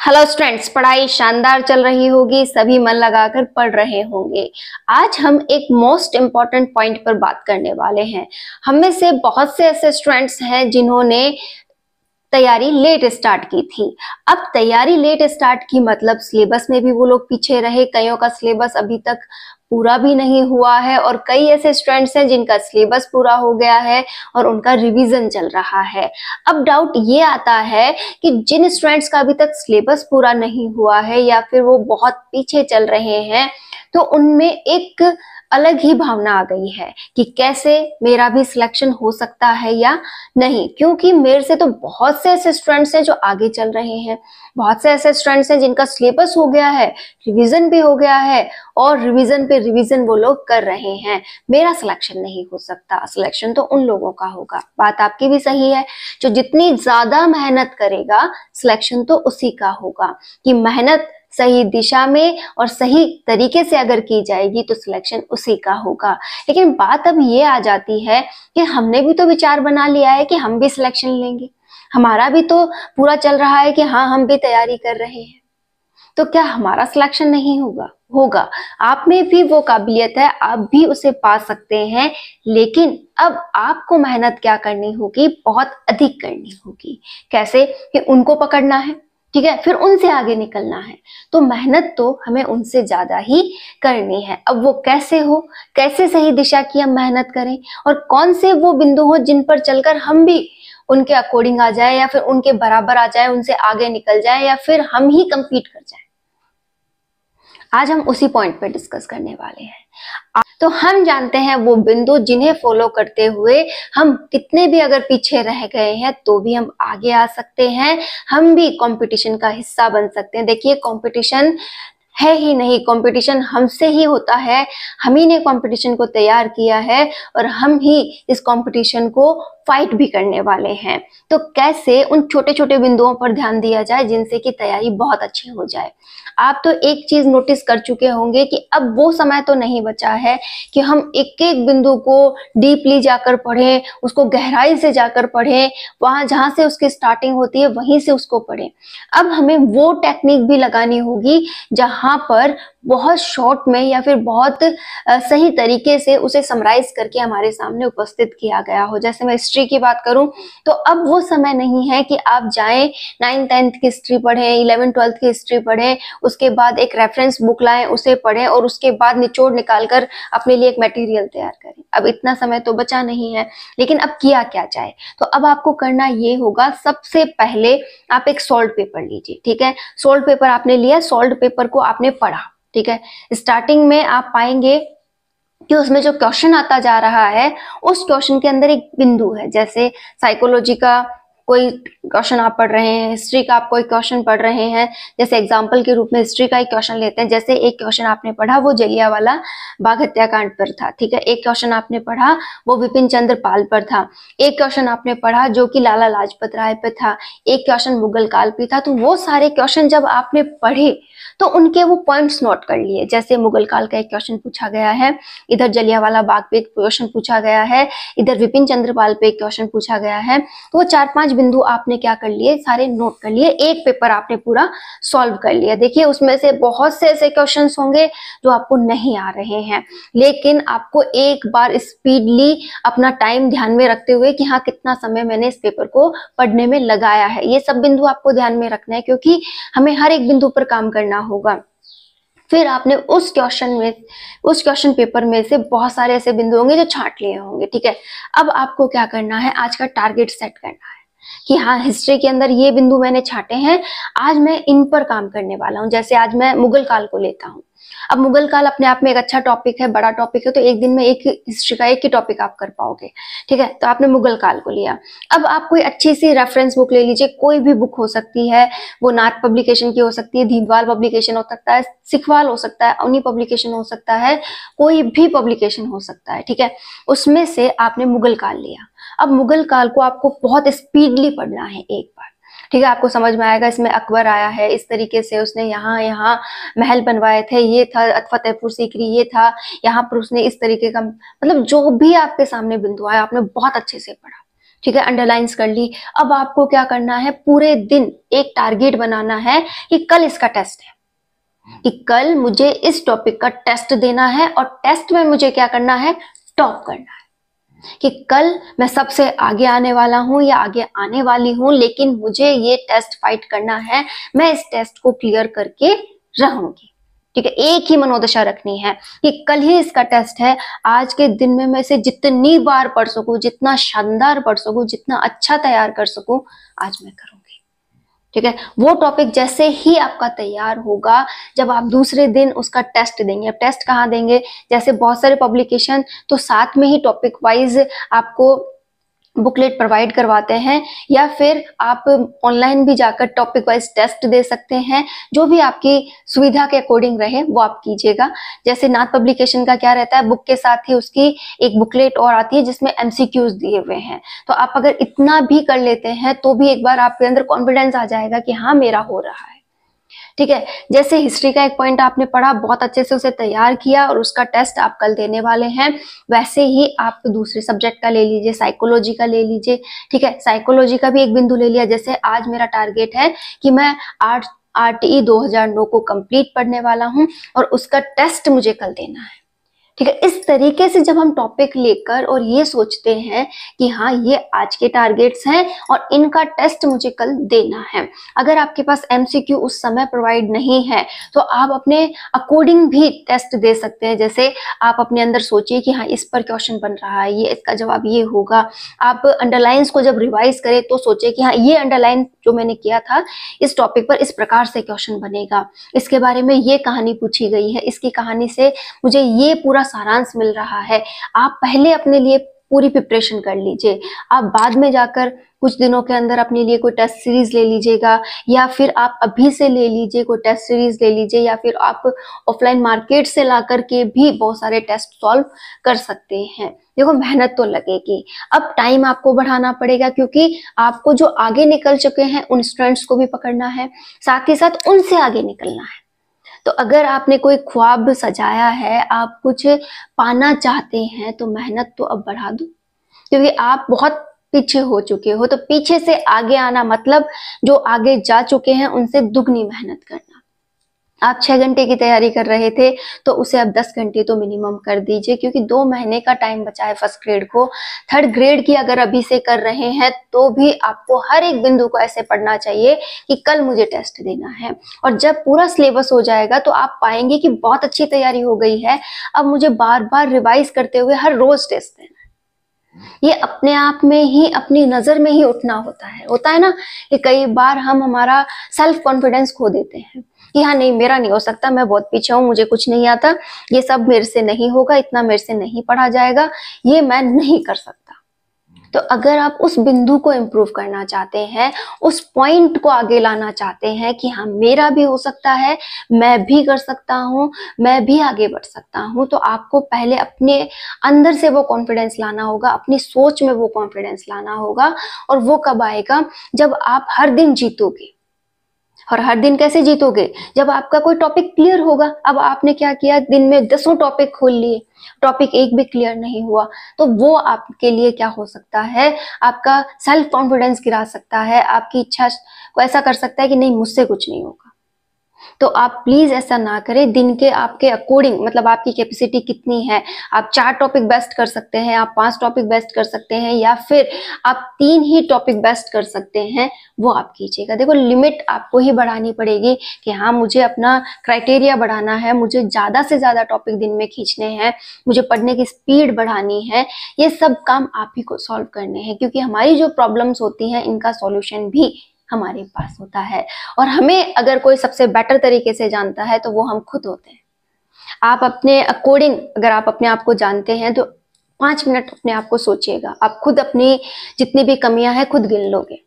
Hello students, पढ़ाई शानदार चल रही होगी, सभी मन लगाकर पढ़ रहे होंगे। आज हम एक मोस्ट इम्पॉर्टेंट पॉइंट पर बात करने वाले हैं। हम में से बहुत से ऐसे स्टूडेंट्स हैं जिन्होंने तैयारी लेट स्टार्ट की थी। अब तैयारी लेट स्टार्ट की मतलब सिलेबस में भी वो लोग पीछे रहे, कईयों का सिलेबस अभी तक पूरा भी नहीं हुआ है और कई ऐसे स्टूडेंट्स हैं जिनका सिलेबस पूरा हो गया है और उनका रिवीजन चल रहा है। अब डाउट ये आता है कि जिन स्टूडेंट्स का अभी तक सिलेबस पूरा नहीं हुआ है या फिर वो बहुत पीछे चल रहे हैं, तो उनमें एक अलग ही भावना आ गई है कि कैसे मेरा भी सिलेक्शन हो सकता है या नहीं, क्योंकि मेरे से तो बहुत से ऐसे स्टूडेंट्स हैं जो आगे चल रहे हैं, बहुत से ऐसे स्टूडेंट्स हैं जिनका सिलेबस हो गया है, रिवीजन भी हो गया है और रिवीजन पे रिवीजन वो लोग कर रहे हैं। मेरा सिलेक्शन नहीं हो सकता, सिलेक्शन तो उन लोगों का होगा। बात आपकी भी सही है, जो जितनी ज्यादा मेहनत करेगा सिलेक्शन तो उसी का होगा। कि मेहनत सही दिशा में और सही तरीके से अगर की जाएगी तो सिलेक्शन उसी का होगा। लेकिन बात अब ये आ जाती है कि हमने भी तो विचार बना लिया है कि हम भी सिलेक्शन लेंगे, हमारा भी तो पूरा चल रहा है कि हाँ हम भी तैयारी कर रहे हैं, तो क्या हमारा सिलेक्शन नहीं होगा? होगा। आप में भी वो काबिलियत है, आप भी उसे पा सकते हैं, लेकिन अब आपको मेहनत क्या करनी होगी? बहुत अधिक करनी होगी। कैसे? कि उनको पकड़ना है, ठीक है, फिर उनसे आगे निकलना है, तो मेहनत तो हमें उनसे ज्यादा ही करनी है। अब वो कैसे हो, कैसे सही दिशा की हम मेहनत करें और कौन से वो बिंदु हो जिन पर चलकर हम भी उनके अकॉर्डिंग आ जाए या फिर उनके बराबर आ जाए, उनसे आगे निकल जाए या फिर हम ही कंपीट कर जाए, आज हम उसी पॉइंट पे डिस्कस करने वाले हैं। तो हम जानते हैं वो बिंदु जिन्हें फॉलो करते हुए हम कितने भी अगर पीछे रह गए हैं तो भी हम आगे आ सकते हैं, हम भी कंपटीशन का हिस्सा बन सकते हैं। देखिए, कंपटीशन है ही नहीं, कंपटीशन हमसे ही होता है, हम ही ने कंपटीशन को तैयार किया है और हम ही इस कंपटीशन को फाइट भी करने वाले हैं। तो कैसे उन छोटे छोटे बिंदुओं पर ध्यान दिया जाए जिनसे कि तैयारी बहुत अच्छी हो जाए। आप तो एक चीज नोटिस कर चुके होंगे कि अब वो समय तो नहीं बचा है कि हम एक एक बिंदु को डीपली जाकर पढ़ें, उसको गहराई से जाकर पढ़ें, वहां जहां से उसकी स्टार्टिंग होती है वहीं से उसको पढ़ें। अब हमें वो टेक्निक भी लगानी होगी जहां पर बहुत शॉर्ट में या फिर बहुत सही तरीके से उसे समराइज करके हमारे सामने उपस्थित किया गया हो। जैसे मैं हिस्ट्री की बात करूं तो अब वो समय नहीं है कि आप जाएं 9th-10th की हिस्ट्री पढ़ें, 11th-12th की हिस्ट्री पढ़ें, उसके बाद एक रेफरेंस बुक लाएं उसे पढ़ें और उसके बाद निचोड़ निकालकर अपने लिए एक मटेरियल तैयार करें। अब इतना समय तो बचा नहीं है, लेकिन अब किया क्या जाए? तो अब आपको करना ये होगा, सबसे पहले आप एक सॉल्व पेपर लीजिए, ठीक है। सॉल्व पेपर आपने लिया, सॉल्व पेपर को आपने पढ़ा, ठीक है। स्टार्टिंग में आप पाएंगे कि उसमें जो क्वेश्चन आता जा रहा है उस क्वेश्चन के अंदर एक बिंदु है। जैसे साइकोलॉजी का कोई क्वेश्चन आप पढ़ रहे हैं, हिस्ट्री का आप कोई क्वेश्चन पढ़ रहे हैं, जैसे एग्जांपल के रूप में हिस्ट्री का एक क्वेश्चन लेते हैं। जैसे एक क्वेश्चन आपने पढ़ा वो जलियांवाला बाग हत्याकांड पर था, ठीक है। एक क्वेश्चन आपने पढ़ा वो विपिन चंद्र पाल पर था। एक क्वेश्चन आपने पढ़ा जो कि लाला लाजपत राय पर था। एक क्वेश्चन मुगल काल पे था। तो वो सारे क्वेश्चन जब आपने पढ़े तो उनके वो पॉइंट्स नोट कर लिए। जैसे मुगल काल का एक क्वेश्चन पूछा गया है, इधर जलियांवाला बाग पे एक क्वेश्चन पूछा गया है, इधर विपिन चंद्र पाल पे एक क्वेश्चन पूछा गया है। तो वो 4-5 बिंदु आपने क्या कर लिए, सारे नोट कर लिए, एक पेपर आपने पूरा सॉल्व कर लिया। देखिए, उसमें से बहुत से ऐसे क्वेश्चंस होंगे जो आपको नहीं आ रहे हैं, लेकिन आपको एक बार स्पीडली अपना टाइम ध्यान में रखते हुए कि हाँ कितना समय मैंने इस पेपर को पढ़ने में लगाया है, ये सब बिंदु आपको ध्यान में रखना है, क्योंकि हमें हर एक बिंदु पर काम करना होगा। फिर आपने उस क्वेश्चन पेपर में से बहुत सारे ऐसे बिंदु होंगे जो छांट लिए होंगे, ठीक है। अब आपको क्या करना है, आज का टारगेट सेट करना है कि हाँ हिस्ट्री के अंदर ये बिंदु मैंने छांटे हैं, आज मैं इन पर काम करने वाला हूँ। जैसे आज मैं मुगल काल को लेता हूँ। अब मुगल काल अपने आप में एक अच्छा टॉपिक है, बड़ा टॉपिक है, तो एक दिन में एक हिस्ट्री का एक ही टॉपिक आप कर पाओगे, ठीक है। तो आपने मुगल काल को लिया। अब आप कोई अच्छी सी रेफरेंस बुक ले लीजिए, कोई भी बुक हो सकती है, वो नाथ पब्लिकेशन की हो सकती है, दीनदयाल पब्लिकेशन हो सकता है, सिखवाल हो सकता है, अवनी पब्लिकेशन हो सकता है, कोई भी पब्लिकेशन हो सकता है, ठीक है। उसमें से आपने मुगल काल लिया। अब मुगल काल को आपको बहुत स्पीडली पढ़ना है एक बार, ठीक है। आपको समझ में आएगा इसमें अकबर आया है, इस तरीके से उसने यहाँ यहाँ महल बनवाए थे, ये था फतेहपुर सीकरी, ये था यहाँ पर उसने इस तरीके का, मतलब जो भी आपके सामने बिंदु आया आपने बहुत अच्छे से पढ़ा, ठीक है, अंडरलाइंस कर ली। अब आपको क्या करना है, पूरे दिन एक टारगेट बनाना है कि कल इसका टेस्ट है, कि कल मुझे इस टॉपिक का टेस्ट देना है और टेस्ट में मुझे क्या करना है, टॉप करना है। कि कल मैं सबसे आगे आने वाला हूं या आगे आने वाली हूं, लेकिन मुझे ये टेस्ट फाइट करना है, मैं इस टेस्ट को क्लियर करके रहूंगी। ठीक है, एक ही मनोदशा रखनी है कि कल ही इसका टेस्ट है, आज के दिन में मैं इसे जितनी बार पढ़ सकूं, जितना शानदार पढ़ सकूं, जितना अच्छा तैयार कर सकूं, आज मैं करूंगी। ठीक है, वो टॉपिक जैसे ही आपका तैयार होगा, जब आप दूसरे दिन उसका टेस्ट देंगे। अब टेस्ट कहाँ देंगे, जैसे बहुत सारे पब्लिकेशन तो साथ में ही टॉपिक वाइज आपको बुकलेट प्रोवाइड करवाते हैं, या फिर आप ऑनलाइन भी जाकर टॉपिक वाइज टेस्ट दे सकते हैं। जो भी आपकी सुविधा के अकॉर्डिंग रहे वो आप कीजिएगा। जैसे नाथ पब्लिकेशन का क्या रहता है, बुक के साथ ही उसकी एक बुकलेट और आती है जिसमें एमसीक्यूज दिए हुए हैं। तो आप अगर इतना भी कर लेते हैं तो भी एक बार आपके अंदर कॉन्फिडेंस आ जाएगा कि हाँ मेरा हो रहा है। ठीक है, जैसे हिस्ट्री का एक पॉइंट आपने पढ़ा, बहुत अच्छे से उसे तैयार किया और उसका टेस्ट आप कल देने वाले हैं, वैसे ही आप दूसरे सब्जेक्ट का ले लीजिए, साइकोलॉजी का ले लीजिए। ठीक है, साइकोलॉजी का भी एक बिंदु ले लिया। जैसे आज मेरा टारगेट है कि मैं RTE 2009 को कंप्लीट पढ़ने वाला हूं और उसका टेस्ट मुझे कल देना है। ठीक है, इस तरीके से जब हम टॉपिक लेकर और ये सोचते हैं कि हाँ ये आज के टारगेट्स हैं और इनका टेस्ट मुझे कल देना है। अगर आपके पास एमसीक्यू उस समय प्रोवाइड नहीं है तो आप अपने अकॉर्डिंग भी टेस्ट दे सकते हैं। जैसे आप अपने अंदर सोचिए कि हाँ इस पर क्वेश्चन बन रहा है, ये इसका जवाब ये होगा। आप अंडरलाइंस को जब रिवाइज करें तो सोचिए कि हाँ ये अंडरलाइन जो मैंने किया था इस टॉपिक पर इस प्रकार से क्वेश्चन बनेगा, इसके बारे में ये कहानी पूछी गई है, इसकी कहानी से मुझे ये पूरा सारांश मिल रहा है। आप पहले अपने लिए पूरी प्रिपरेशन कर लीजिए। आप बाद में जाकर कुछ दिनों के अंदर अपने लिए कोई टेस्ट सीरीज ले लीजिएगा, या फिर आप अभी से ले लीजिए, कोई टेस्ट सीरीज ले लीजिए, या फिर आप ऑफलाइन मार्केट से ला करके भी बहुत सारे टेस्ट सॉल्व कर सकते हैं। देखो मेहनत तो लगेगी, अब टाइम आपको बढ़ाना पड़ेगा क्योंकि आपको जो आगे निकल चुके हैं उन स्टूडेंट्स को भी पकड़ना है, साथ ही साथ उनसे आगे निकलना है। तो अगर आपने कोई ख्वाब सजाया है, आप कुछ पाना चाहते हैं, तो मेहनत तो अब बढ़ा दो, क्योंकि आप बहुत पीछे हो चुके हो। तो पीछे से आगे आना मतलब जो आगे जा चुके हैं उनसे दुगनी मेहनत करना। आप 6 घंटे की तैयारी कर रहे थे तो उसे अब 10 घंटे तो मिनिमम कर दीजिए, क्योंकि 2 महीने का टाइम बचा है फर्स्ट ग्रेड को। थर्ड ग्रेड की अगर अभी से कर रहे हैं तो भी आपको हर एक बिंदु को ऐसे पढ़ना चाहिए कि कल मुझे टेस्ट देना है। और जब पूरा सिलेबस हो जाएगा तो आप पाएंगे कि बहुत अच्छी तैयारी हो गई है, अब मुझे बार बार रिवाइज करते हुए हर रोज टेस्ट देना। ये अपने आप में ही, अपनी नजर में ही उठना होता है ना, कि कई बार हम हमारा सेल्फ कॉन्फिडेंस खो देते हैं कि हाँ नहीं मेरा नहीं हो सकता, मैं बहुत पीछे हूँ, मुझे कुछ नहीं आता, ये सब मेरे से नहीं होगा, इतना मेरे से नहीं पढ़ा जाएगा, ये मैं नहीं कर सकता। तो अगर आप उस बिंदु को इम्प्रूव करना चाहते हैं, उस पॉइंट को आगे लाना चाहते हैं कि हाँ मेरा भी हो सकता है, मैं भी कर सकता हूँ, मैं भी आगे बढ़ सकता हूँ, तो आपको पहले अपने अंदर से वो कॉन्फिडेंस लाना होगा, अपनी सोच में वो कॉन्फिडेंस लाना होगा। और वो कब आएगा, जब आप हर दिन जीतोगे। और हर दिन कैसे जीतोगे, जब आपका कोई टॉपिक क्लियर होगा। अब आपने क्या किया, दिन में 10 टॉपिक खोल लिए, टॉपिक एक भी क्लियर नहीं हुआ, तो वो आपके लिए क्या हो सकता है, आपका सेल्फ कॉन्फिडेंस गिरा सकता है, आपकी इच्छा को ऐसा कर सकता है कि नहीं मुझसे कुछ नहीं होगा। तो आप प्लीज ऐसा ना करें। दिन के आपके अकॉर्डिंग, मतलब आपकी कैपेसिटी कितनी है, आप 4 टॉपिक बेस्ट कर सकते हैं, आप 5 टॉपिक बेस्ट कर सकते हैं, या फिर आप 3 ही टॉपिक बेस्ट कर सकते हैं, वो आप कीजिएगा। देखो लिमिट आपको ही बढ़ानी पड़ेगी कि हाँ मुझे अपना क्राइटेरिया बढ़ाना है, मुझे ज्यादा से ज्यादा टॉपिक दिन में खींचने हैं, मुझे पढ़ने की स्पीड बढ़ानी है। ये सब काम आप ही को सॉल्व करने हैं, क्योंकि हमारी जो प्रॉब्लम्स होती हैं इनका सॉल्यूशन भी हमारे पास होता है। और हमें अगर कोई सबसे बेटर तरीके से जानता है तो वो हम खुद होते हैं। आप अपने अकॉर्डिंग अगर आप अपने आप को जानते हैं तो 5 मिनट अपने आप को सोचिएगा, आप खुद अपनी जितनी भी कमियां हैं खुद गिन लोगे।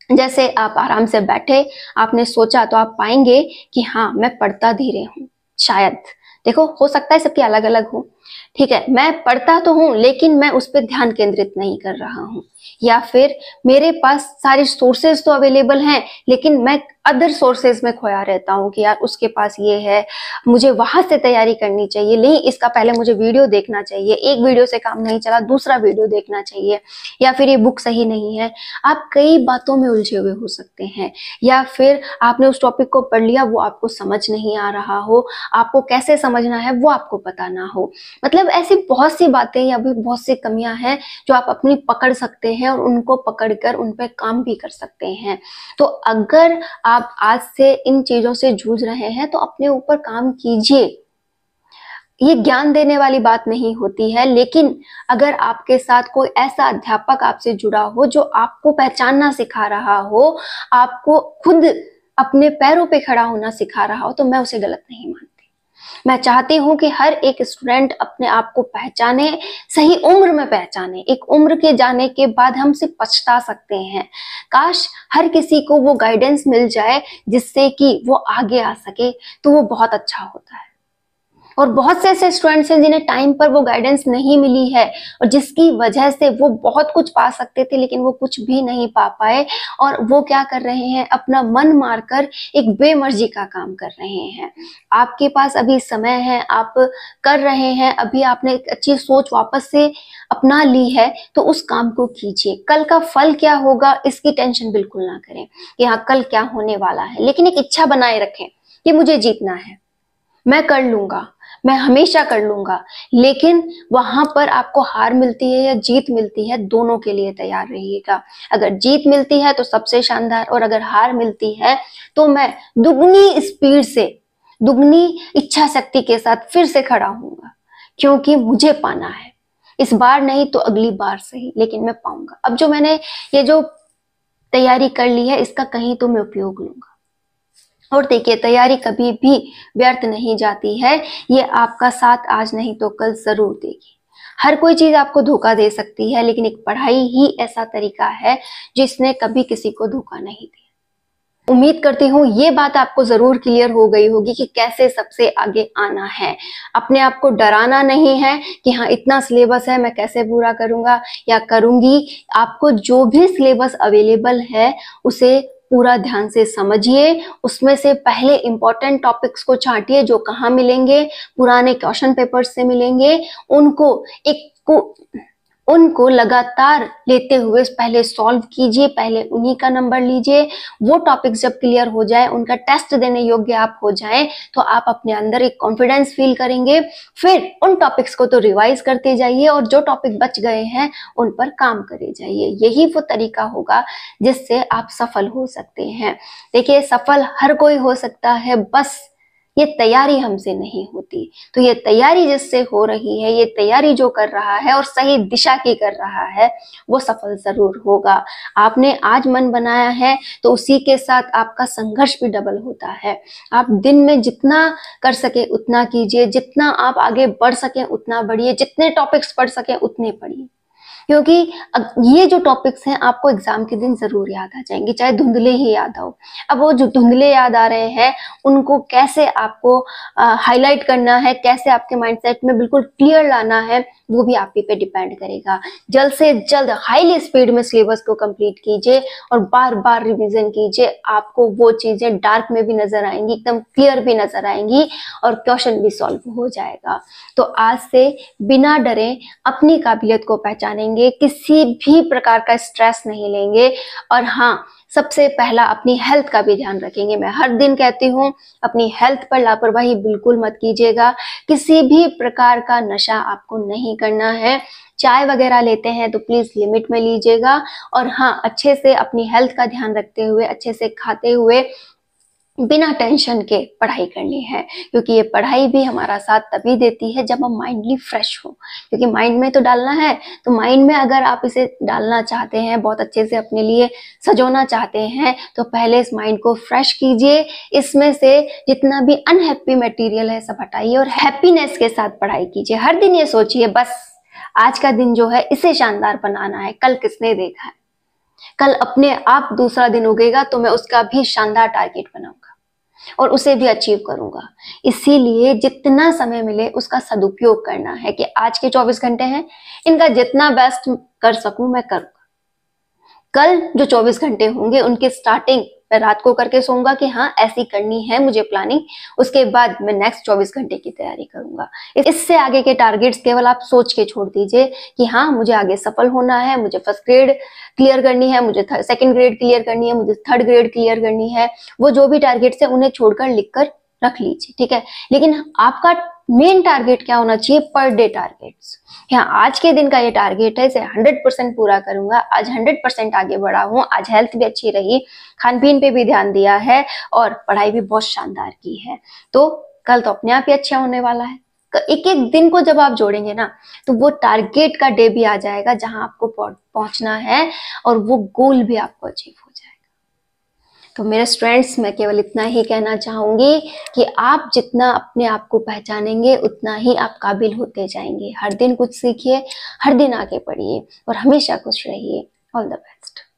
जैसे आप आराम से बैठे, आपने सोचा, तो आप पाएंगे कि हाँ मैं पढ़ता धीरे हूँ। शायद देखो हो सकता है सबकी अलग अलग हो, ठीक है, मैं पढ़ता तो हूँ लेकिन मैं उस पर ध्यान केंद्रित नहीं कर रहा हूँ, या फिर मेरे पास सारे सोर्सेज तो अवेलेबल हैं लेकिन मैं अदर सोर्सेज में खोया रहता हूँ कि यार उसके पास ये है, मुझे वहां से तैयारी करनी चाहिए, नहीं इसका पहले मुझे वीडियो देखना चाहिए, एक वीडियो से काम नहीं चला दूसरा वीडियो देखना चाहिए, या फिर ये बुक सही नहीं है। आप कई बातों में उलझे हुए हो सकते हैं, या फिर आपने उस टॉपिक को पढ़ लिया, वो आपको समझ नहीं आ रहा हो, आपको कैसे समझना है वो आपको पता ना हो। मतलब ऐसी बहुत सी बातें या भी बहुत सी कमियां हैं जो आप अपनी पकड़ सकते हैं और उनको पकड़कर उन पर काम भी कर सकते हैं। तो अगर आप आज से इन चीजों से जूझ रहे हैं तो अपने ऊपर काम कीजिए। ये ज्ञान देने वाली बात नहीं होती है, लेकिन अगर आपके साथ कोई ऐसा अध्यापक आपसे जुड़ा हो जो आपको पहचानना सिखा रहा हो, आपको खुद अपने पैरों पे खड़ा होना सिखा रहा हो, तो मैं उसे गलत नहीं मानती। मैं चाहती हूँ कि हर एक स्टूडेंट अपने आप को पहचाने, सही उम्र में पहचाने। एक उम्र के जाने के बाद हम सिर्फ पछता सकते हैं। काश हर किसी को वो गाइडेंस मिल जाए जिससे कि वो आगे आ सके, तो वो बहुत अच्छा होता है। और बहुत से ऐसे स्टूडेंट्स हैं जिन्हें टाइम पर वो गाइडेंस नहीं मिली है और जिसकी वजह से वो बहुत कुछ पा सकते थे लेकिन वो कुछ भी नहीं पा पाए, और वो क्या कर रहे हैं, अपना मन मारकर एक बेमर्जी का काम कर रहे हैं। आपके पास अभी समय है, आप कर रहे हैं, अभी आपने एक अच्छी सोच वापस से अपना ली है, तो उस काम को कीजिए। कल का फल क्या होगा इसकी टेंशन बिल्कुल ना करें कि हाँ कल क्या होने वाला है, लेकिन एक इच्छा बनाए रखें कि मुझे जीतना है, मैं कर लूंगा, मैं हमेशा कर लूंगा। लेकिन वहां पर आपको हार मिलती है या जीत मिलती है, दोनों के लिए तैयार रहिएगा। अगर जीत मिलती है तो सबसे शानदार, और अगर हार मिलती है तो मैं दुगनी स्पीड से, दुगनी इच्छा शक्ति के साथ फिर से खड़ा हूंगा, क्योंकि मुझे पाना है। इस बार नहीं तो अगली बार सही, लेकिन मैं पाऊंगा। अब जो मैंने ये जो तैयारी कर ली है इसका कहीं तो मैं उपयोग लूंगा। और देखिए, तैयारी कभी भी व्यर्थ नहीं जाती है, ये आपका साथ आज नहीं तो कल जरूर देगी। हर कोई चीज आपको धोखा दे सकती है, लेकिन एक पढ़ाई ही ऐसा तरीका है जिसने कभी किसी को धोखा नहीं दिया। उम्मीद करती हूँ ये बात आपको जरूर क्लियर हो गई होगी कि कैसे सबसे आगे आना है। अपने आप को डराना नहीं है कि हाँ इतना सिलेबस है मैं कैसे पूरा करूंगा या करूंगी। आपको जो भी सिलेबस अवेलेबल है उसे पूरा ध्यान से समझिए, उसमें से पहले इंपॉर्टेंट टॉपिक्स को छांटिए जो कहाँ मिलेंगे, पुराने क्वेश्चन पेपर्स से मिलेंगे, उनको लगातार लेते हुए पहले सॉल्व कीजिए, पहले उन्हीं का नंबर लीजिए। वो टॉपिक्स जब क्लियर हो जाए, उनका टेस्ट देने योग्य आप हो जाएं, तो आप अपने अंदर एक कॉन्फिडेंस फील करेंगे। फिर उन टॉपिक्स को तो रिवाइज करते जाइए और जो टॉपिक बच गए हैं उन पर काम करे जाइए। यही वो तरीका होगा जिससे आप सफल हो सकते हैं। देखिए, सफल हर कोई हो सकता है, बस ये तैयारी हमसे नहीं होती। तो ये तैयारी जिससे हो रही है, ये तैयारी जो कर रहा है और सही दिशा की कर रहा है, वो सफल जरूर होगा। आपने आज मन बनाया है तो उसी के साथ आपका संघर्ष भी डबल होता है। आप दिन में जितना कर सके उतना कीजिए, जितना आप आगे बढ़ सके उतना बढ़िए, जितने टॉपिक्स पढ़ सके उतने पढ़िए, क्योंकि ये जो टॉपिक्स हैं आपको एग्जाम के दिन जरूर याद आ जाएंगे, चाहे धुंधले ही याद हो। अब वो जो धुंधले याद आ रहे हैं उनको कैसे आपको हाईलाइट करना है, कैसे आपके माइंडसेट में बिल्कुल क्लियर लाना है, वो भी आप ही पे डिपेंड करेगा। जल्द से जल्द हाईली स्पीड में सिलेबस को कंप्लीट कीजिए और बार बार रिवीजन कीजिए। आपको वो चीजें डार्क में भी नजर आएंगी, एकदम क्लियर भी नजर आएंगी और क्वेश्चन भी सॉल्व हो जाएगा। तो आज से बिना डरे अपनी काबिलियत को पहचानेंगे, किसी भी प्रकार का स्ट्रेस नहीं लेंगे, और हाँ, सबसे पहला अपनी हेल्थ का भी ध्यान रखेंगे। मैं हर दिन कहती हूँ, अपनी हेल्थ पर लापरवाही बिल्कुल मत कीजिएगा। किसी भी प्रकार का नशा आपको नहीं करना है। चाय वगैरह लेते हैं तो प्लीज लिमिट में लीजिएगा, और हाँ, अच्छे से अपनी हेल्थ का ध्यान रखते हुए, अच्छे से खाते हुए, बिना टेंशन के पढ़ाई करनी है, क्योंकि ये पढ़ाई भी हमारा साथ तभी देती है जब हम माइंडली फ्रेश हो। क्योंकि माइंड में तो डालना है, तो माइंड में अगर आप इसे डालना चाहते हैं, बहुत अच्छे से अपने लिए सजोना चाहते हैं, तो पहले इस माइंड को फ्रेश कीजिए। इसमें से जितना भी अनहैप्पी मटेरियल है सब हटाइए और हैप्पीनेस के साथ पढ़ाई कीजिए। हर दिन ये सोचिए, बस आज का दिन जो है इसे शानदार बनाना है। कल किसने देखा है, कल अपने आप दूसरा दिन उगेगा तो मैं उसका भी शानदार टारगेट बनाऊंगा। और उसे भी अचीव करूंगा। इसीलिए जितना समय मिले उसका सदुपयोग करना है कि आज के 24 घंटे हैं, इनका जितना बेस्ट कर सकूं मैं करूंगा। कल जो 24 घंटे होंगे उनकी स्टार्टिंग मैं रात को करके सोऊंगा कि हाँ ऐसी करनी है मुझे प्लानिंग, उसके बाद मैं नेक्स्ट 24 घंटे की तैयारी करूंगा। इससे आगे के टारगेट्स केवल आप सोच के छोड़ दीजिए कि हाँ मुझे आगे सफल होना है, मुझे फर्स्ट ग्रेड क्लियर करनी है, मुझे सेकंड ग्रेड क्लियर करनी है, मुझे थर्ड ग्रेड क्लियर करनी है। वो जो भी टारगेट्स है उन्हें छोड़कर लिखकर रख लीजिए, ठीक है। लेकिन आपका मेन टारगेट क्या होना चाहिए? Per day targets. यहाँ आज के दिन का ये टारगेट है, इसे 100% पूरा करूंगा, आज 100% आगे बढ़ा हूँ, आज हेल्थ भी अच्छी रही, खान पीन पे भी ध्यान दिया है और पढ़ाई भी बहुत शानदार की है, तो कल तो अपने आप ही अच्छा होने वाला है। एक एक दिन को जब आप जोड़ेंगे ना तो वो टारगेट का डे भी आ जाएगा जहां आपको पहुंचना है और वो गोल भी आपको अचीव हो जाएगा। तो मेरे स्टूडेंट्स, मैं केवल इतना ही कहना चाहूंगी कि आप जितना अपने आप को पहचानेंगे उतना ही आप काबिल होते जाएंगे। हर दिन कुछ सीखिए, हर दिन आगे बढ़िए और हमेशा खुश रहिए। All the best.